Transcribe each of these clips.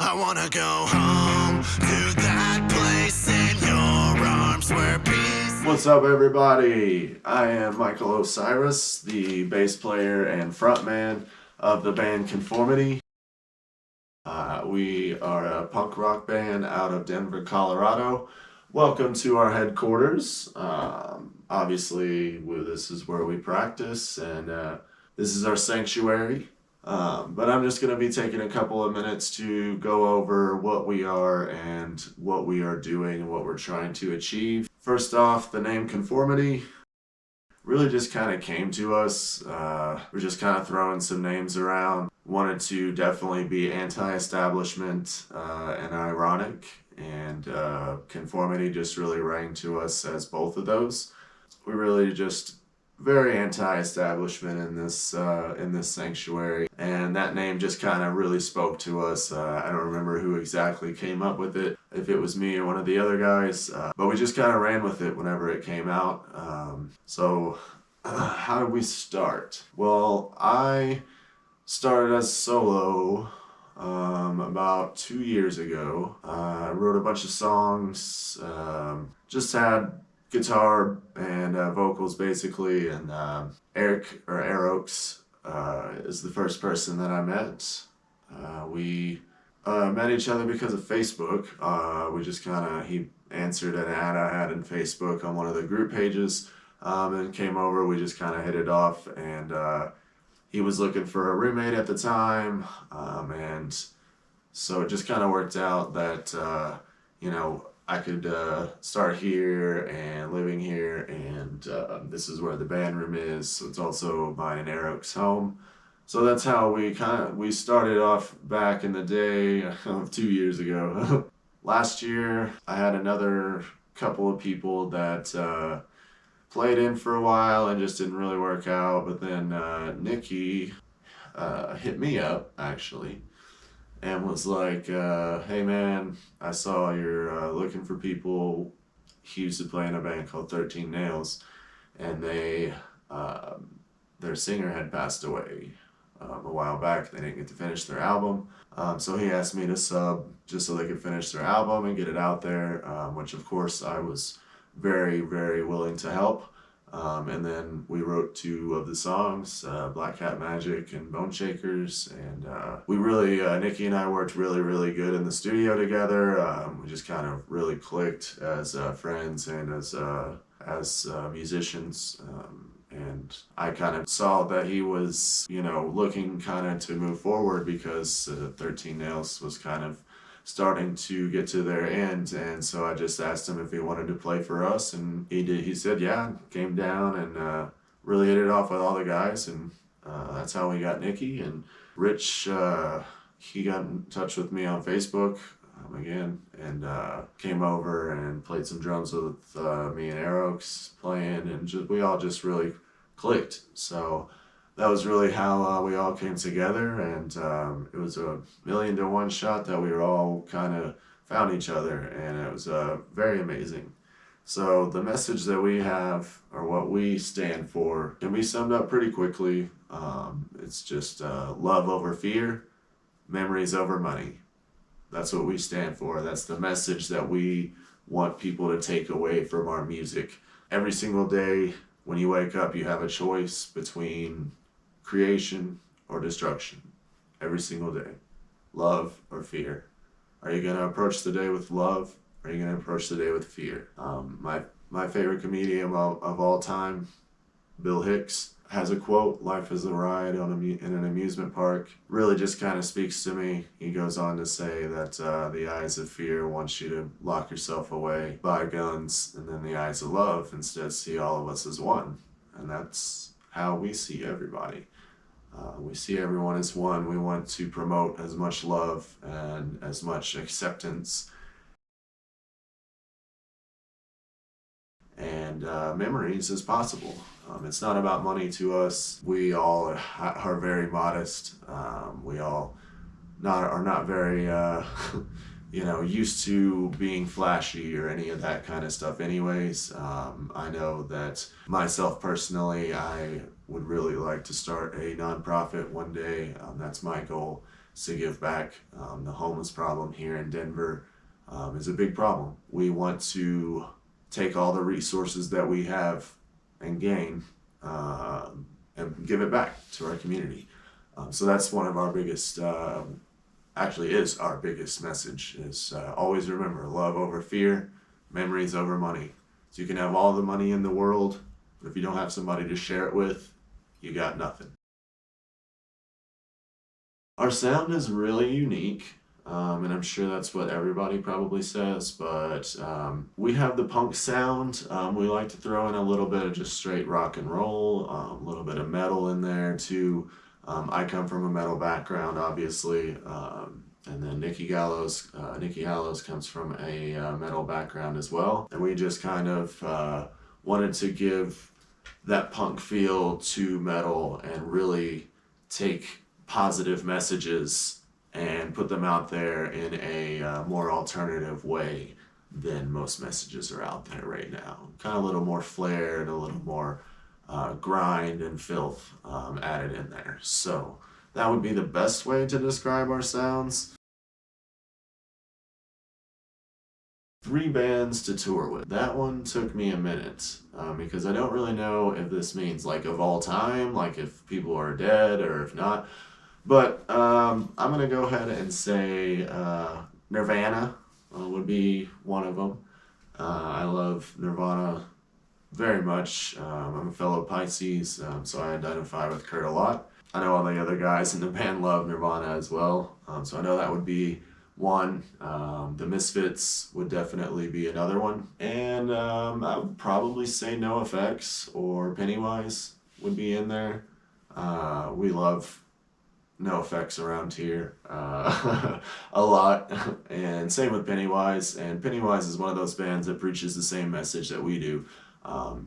I wanna go home to that place in your arms where peace. What's up, everybody? I am Michael Osiris, the bass player and frontman of the band Con4mity. We are a punk rock band out of Denver, Colorado. Welcome to our headquarters. Obviously, this is where we practice, and this is our sanctuary. But I'm just going to be taking a couple of minutes to go over what we are and what we are doing and what we're trying to achieve. First off, the name Con4mity really just kind of came to us. We're just kind of throwing some names around. Wanted to definitely be anti-establishment and ironic, and Con4mity just really rang to us as both of those. We really just very anti-establishment in this sanctuary, and that name just kind of really spoke to us. I don't remember who exactly came up with it, if it was me or one of the other guys, but we just kind of ran with it whenever it came out. How did we start? Well, I started as solo about 2 years ago. I wrote a bunch of songs, just had guitar and vocals basically, and Eric or Arox is the first person that I met. We met each other because of Facebook. We just he answered an ad I had in Facebook on one of the group pages, and came over. We just kind of hit it off, and he was looking for a roommate at the time, and so it just kind of worked out that I could start here and living here, and this is where the band room is, so it's also mine and Eric's home. So that's how we started off back in the day, 2 years ago. Last year, I had another couple of people that played in for a while and just didn't really work out, but then Nikki hit me up, actually, and was like, hey man, I saw you're looking for people. He used to play in a band called 13 Nails, and their singer had passed away a while back. They didn't get to finish their album, so he asked me to sub just so they could finish their album and get it out there, which of course I was very, very willing to help. And then we wrote 2 of the songs, Black Cat Magic and Bone Shakers, and we really, Nikki and I worked really, really good in the studio together. We just kind of really clicked as friends and as musicians, and I kind of saw that he was, looking kind of to move forward, because 13 Nails was kind of starting to get to their end, and so I just asked him if he wanted to play for us, and he did. He said yeah, came down and really hit it off with all the guys, and that's how we got Nikki. And Rich, he got in touch with me on Facebook again, and came over and played some drums with me and Arox playing, and we all just really clicked. So that was really how we all came together, and it was a 1,000,000-to-1 shot that we were all kind of found each other, and it was very amazing. So the message that we have, or what we stand for, can be summed up pretty quickly. It's just love over fear, memories over money. That's what we stand for. That's the message that we want people to take away from our music. Every single day when you wake up, you have a choice between creation or destruction. Every single day. Love or fear. Are you going to approach the day with love, or are you going to approach the day with fear? My favorite comedian of all time, Bill Hicks, has a quote: "Life is a ride in an amusement park." Really just kind of speaks to me. He goes on to say that the eyes of fear wants you to lock yourself away, buy guns, and then the eyes of love instead see all of us as one. And that's how we see everybody. We see everyone as one. We want to promote as much love and as much acceptance and memories as possible. It's not about money to us. We all are very modest. We all are not very used to being flashy or any of that kind of stuff anyways. I know that myself personally, I would really like to start a nonprofit one day. That's my goal, to give back. The homeless problem here in Denver is a big problem. We want to take all the resources that we have and gain and give it back to our community. So that's one of our biggest, actually is our biggest message, is always remember love over fear, memories over money. So you can have all the money in the world, but if you don't have somebody to share it with, you got nothing. Our sound is really unique, and I'm sure that's what everybody probably says, but we have the punk sound. We like to throw in a little bit of just straight rock and roll, a little bit of metal in there too. I come from a metal background, obviously, and then Nikki Hallows comes from a metal background as well. And we just kind of wanted to give that punk feel to metal and really take positive messages and put them out there in a more alternative way than most messages are out there right now. Kind of a little more flair and a little more grind and filth added in there. So that would be the best way to describe our sounds. 3 bands to tour with. That one took me a minute because I don't really know if this means like of all time, like if people are dead or if not. But I'm gonna go ahead and say Nirvana would be one of them. I love Nirvana very much. I'm a fellow Pisces, so I identify with Kurt a lot. I know all the other guys in the band love Nirvana as well, so I know that would be one. The Misfits would definitely be another one. And I would probably say NoFX or Pennywise would be in there. We love NoFX around here a lot, and same with Pennywise. And Pennywise is one of those bands that preaches the same message that we do.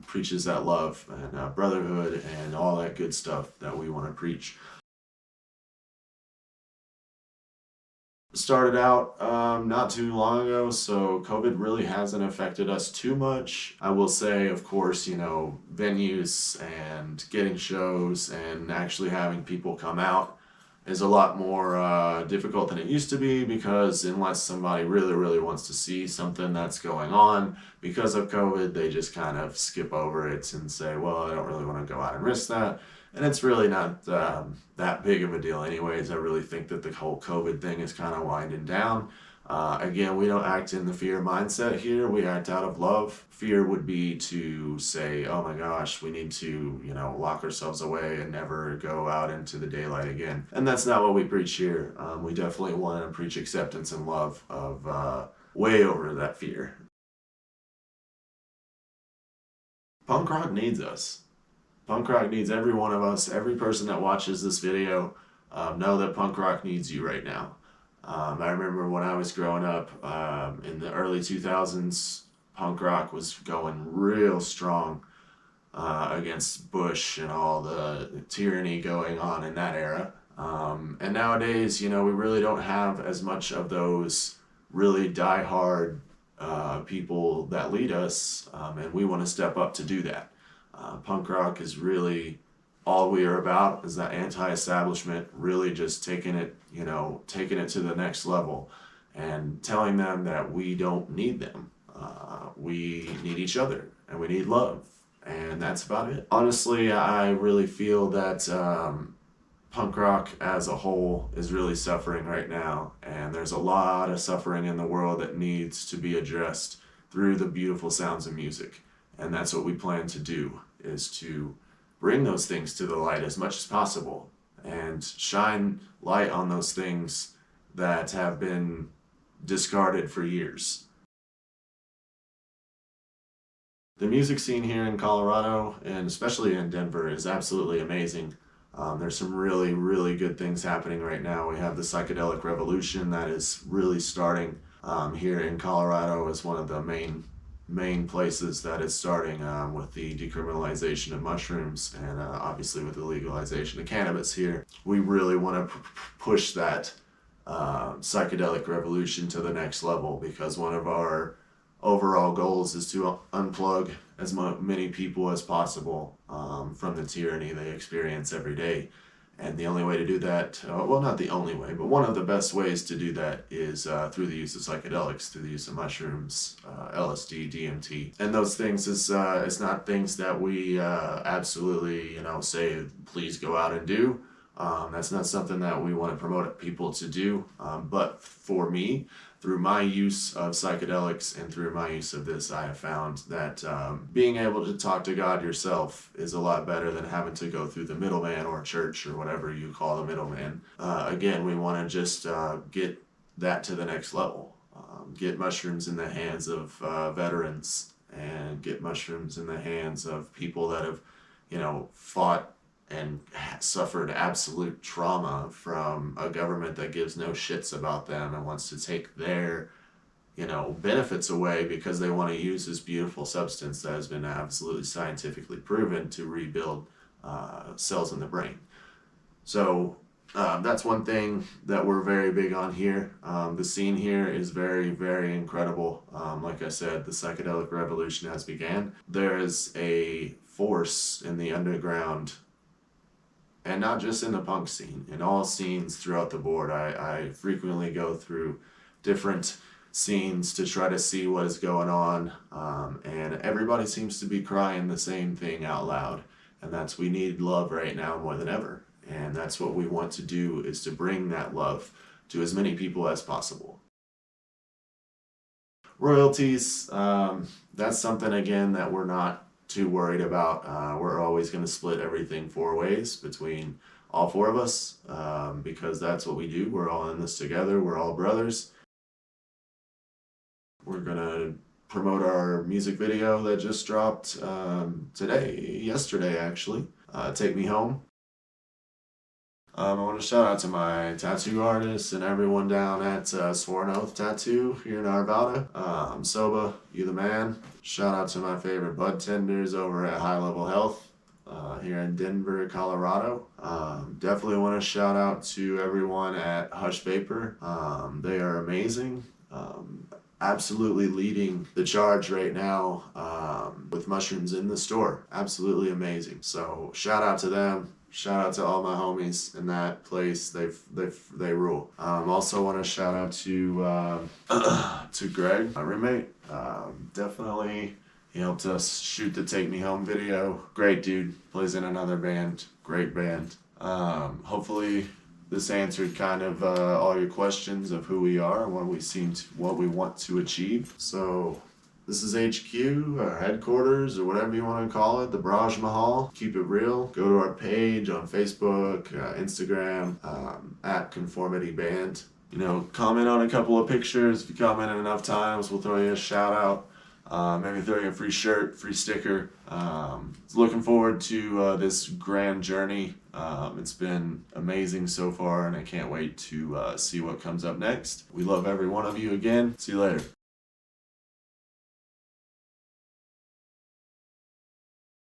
Preaches that love and brotherhood and all that good stuff that we want to preach. Started out not too long ago, so COVID really hasn't affected us too much. I will say, of course, you know, venues and getting shows and actually having people come out is a lot more difficult than it used to be, because unless somebody really wants to see something that's going on because of COVID, they just kind of skip over it and say, well, I don't really want to go out and risk that. And it's really not that big of a deal anyways. I really think that the whole COVID thing is kind of winding down. Again, we don't act in the fear mindset here. We act out of love. Fear would be to say, oh my gosh, we need to, you know, lock ourselves away and never go out into the daylight again. And that's not what we preach here. We definitely want to preach acceptance and love of way over that fear. Punk rock needs us. Punk rock needs every one of us. Every person that watches this video, know that punk rock needs you right now. I remember when I was growing up in the early 2000s, punk rock was going real strong against Bush and all the tyranny going on in that era. And nowadays, you know, we really don't have as much of those really die-hard people that lead us, and we want to step up to do that. Punk rock is really all we are about, is that anti-establishment, really just taking it to the next level and telling them that we don't need them. We need each other and we need love, and that's about it. Honestly, I really feel that punk rock as a whole is really suffering right now, and there's a lot of suffering in the world that needs to be addressed through the beautiful sounds of music. And that's what we plan to do, is to bring those things to the light as much as possible and shine light on those things that have been discarded for years. The music scene here in Colorado, and especially in Denver, is absolutely amazing. There's some really good things happening right now. We have the psychedelic revolution that is really starting here in Colorado as one of the main places that it's starting, with the decriminalization of mushrooms and obviously with the legalization of cannabis here. We really want to push that psychedelic revolution to the next level, because one of our overall goals is to unplug as many people as possible from the tyranny they experience every day. And the only way to do that, well, not the only way, but one of the best ways to do that is through the use of psychedelics, through the use of mushrooms, LSD, DMT. And those things is not things that we absolutely, say, please go out and do. That's not something that we want to promote people to do. But for me, through my use of psychedelics and through my use of this, I have found that being able to talk to God yourself is a lot better than having to go through the middleman or church or whatever you call the middleman. Again, we want to just get that to the next level. Get mushrooms in the hands of veterans, and get mushrooms in the hands of people that have, fought and suffered absolute trauma from a government that gives no shits about them and wants to take their, benefits away because they want to use this beautiful substance that has been absolutely scientifically proven to rebuild cells in the brain. So that's one thing that we're very big on here. The scene here is very, very incredible. Like I said, the psychedelic revolution has began. There is a force in the underground, and not just in the punk scene, in all scenes throughout the board. I frequently go through different scenes to try to see what is going on, and everybody seems to be crying the same thing out loud, and that's we need love right now more than ever. And that's what we want to do, is to bring that love to as many people as possible. Royalties, that's something, again, that we're not too worried about. We're always going to split everything 4 ways between all 4 of us, because that's what we do. We're all in this together. We're all brothers. We're going to promote our music video that just dropped yesterday actually, Take Me Home. I want to shout out to my tattoo artists and everyone down at Sworn Oath Tattoo here in Arvada. Soba, you the man. Shout out to my favorite bud tenders over at High Level Health here in Denver, Colorado. Definitely want to shout out to everyone at Hush Vapor. They are amazing. Absolutely leading the charge right now with mushrooms in the store. Absolutely amazing. So shout out to them. Shout out to all my homies in that place. They rule. Also want to shout out to Greg, my roommate. Definitely, he helped us shoot the Take Me Home video. Great dude. Plays in another band. Great band. Hopefully this answered kind of all your questions of who we are and what we want to achieve. So this is HQ, our headquarters, or whatever you want to call it, the Braj Mahal. Keep it real. Go to our page on Facebook, Instagram, at Con4mity Band. Comment on a couple of pictures. If you comment enough times, we'll throw you a shout out. Maybe throw you a free shirt, free sticker. Looking forward to this grand journey. It's been amazing so far, and I can't wait to see what comes up next. We love every one of you again. See you later.